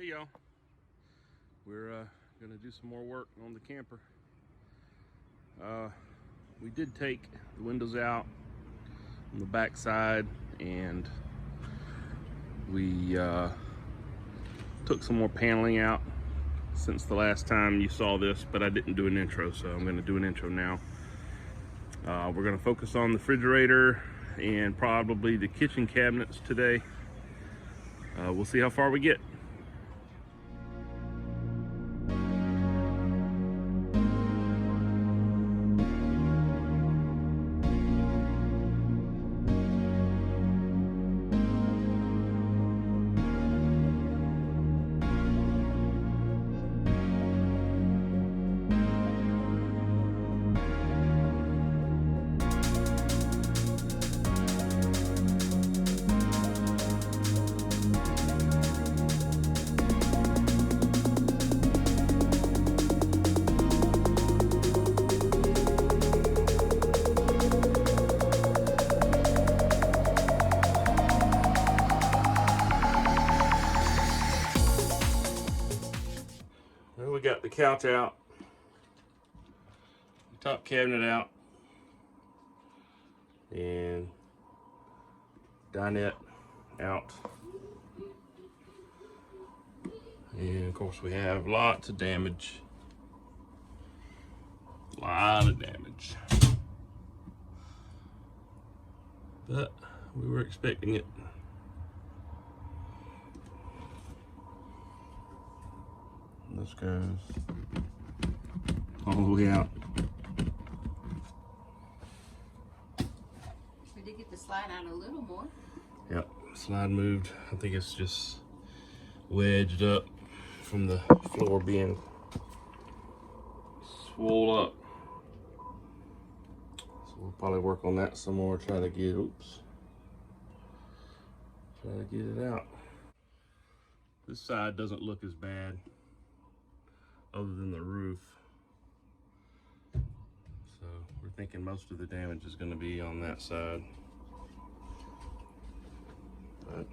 Hey y'all, we're gonna do some more work on the camper. We did take the windows out on the back side, and we took some more paneling out since the last time you saw this, but I didn't do an intro, so I'm gonna do an intro now. We're gonna focus on the refrigerator and probably the kitchen cabinets today. We'll see how far we get. We got the couch out, the top cabinet out, and dinette out. And of course we have lots of damage. A lot of damage. But we were expecting it. This goes all the way out. We did get the slide out a little more. Yep, slide moved. I think it's just wedged up from the floor being swole up. So we'll probably work on that some more, try to get it out. This side doesn't look as bad other than the roof. So we're thinking most of the damage is going to be on that side. But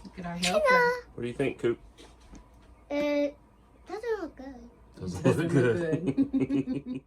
look at our helper. What do you think, Coop? It doesn't look good. Doesn't look good.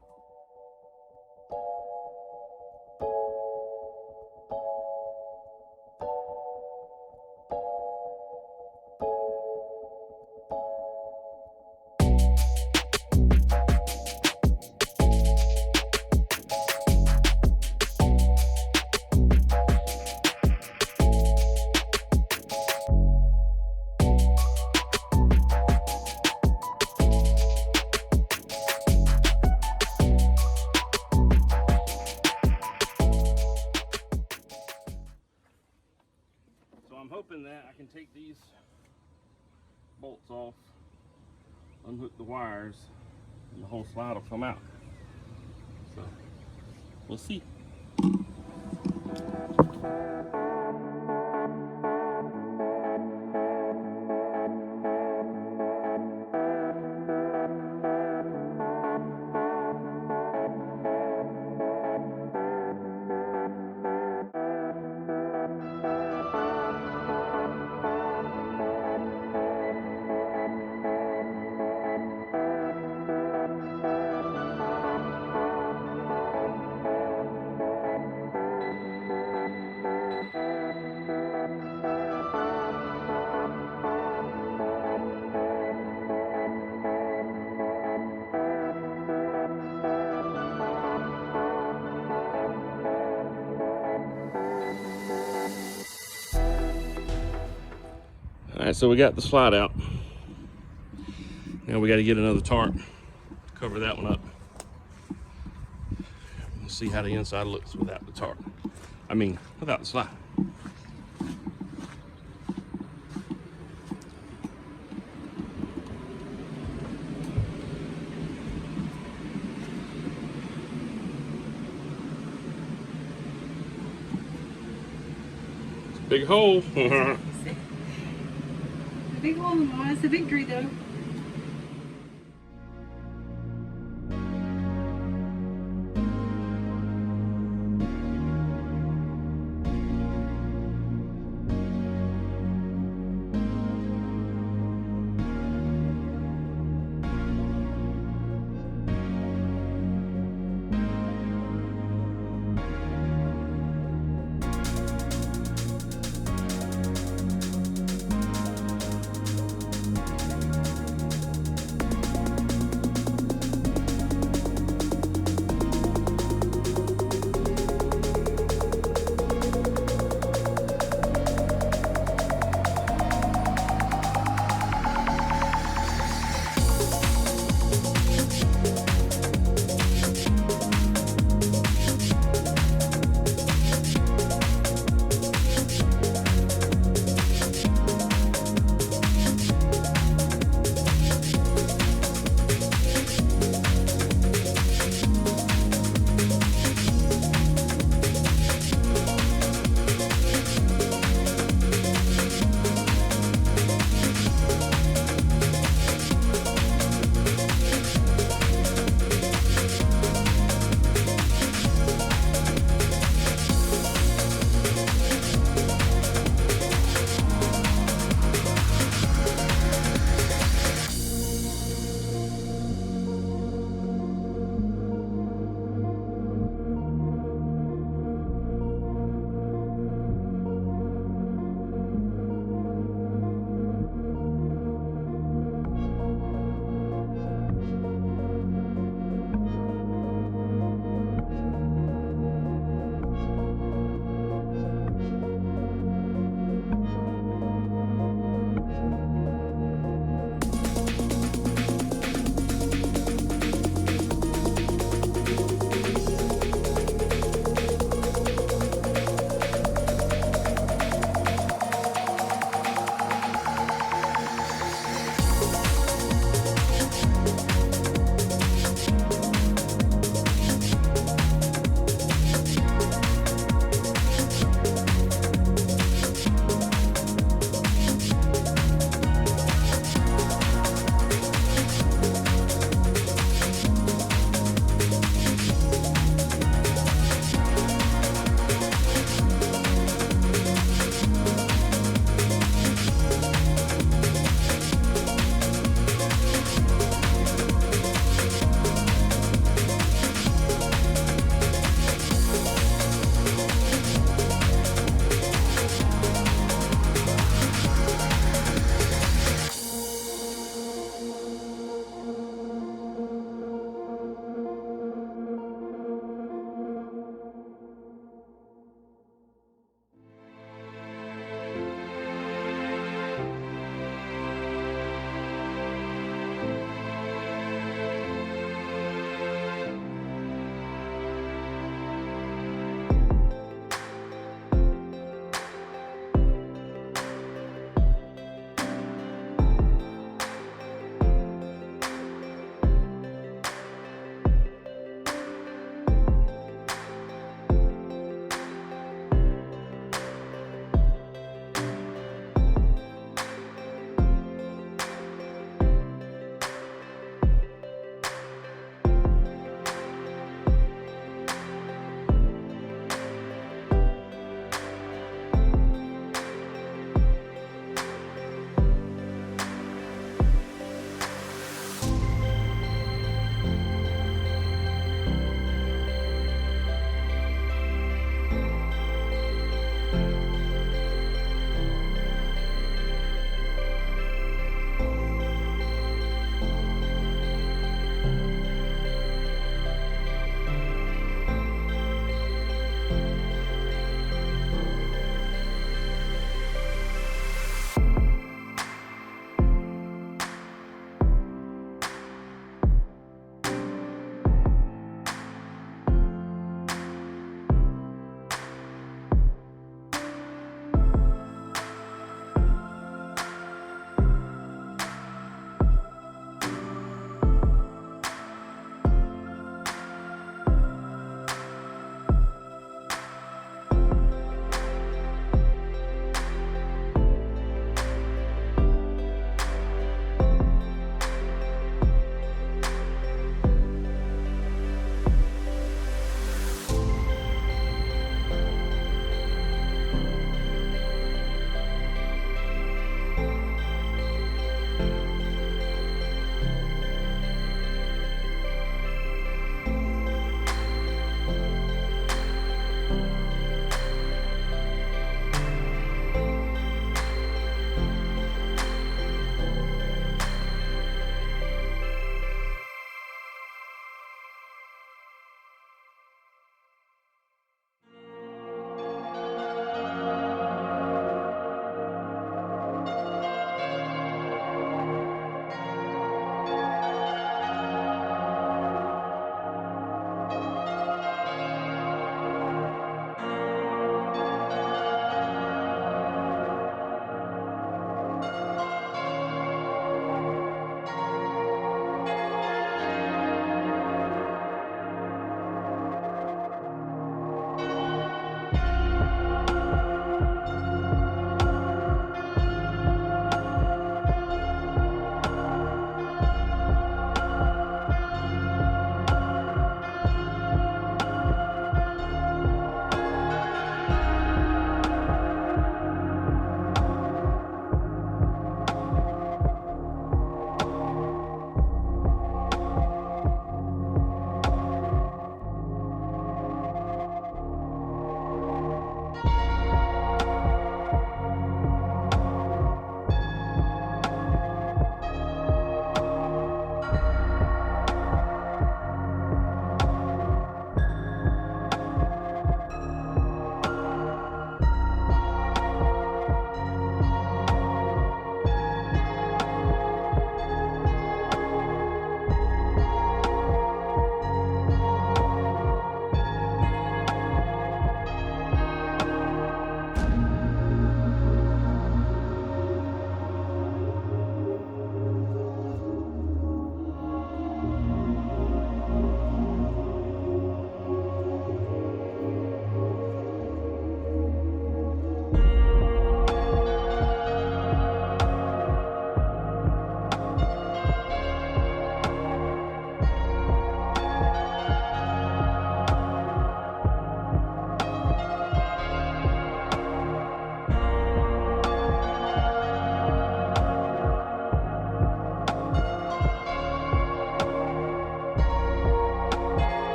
I'm hoping that I can take these bolts off, unhook the wires, and the whole slide will come out. So we'll see. All right, so we got the slide out. Now we got to get another tarp to cover that one up. We'll see how the inside looks without the tarp. I mean, without the slide. It's a big hole. Big hole in the wall. It's a victory, though.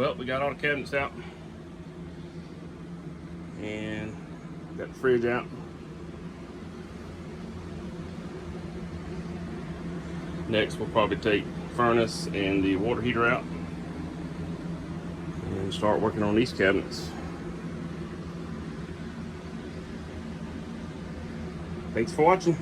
Well, we got all the cabinets out and got the fridge out. Next, we'll probably take furnace and the water heater out and start working on these cabinets. Thanks for watching.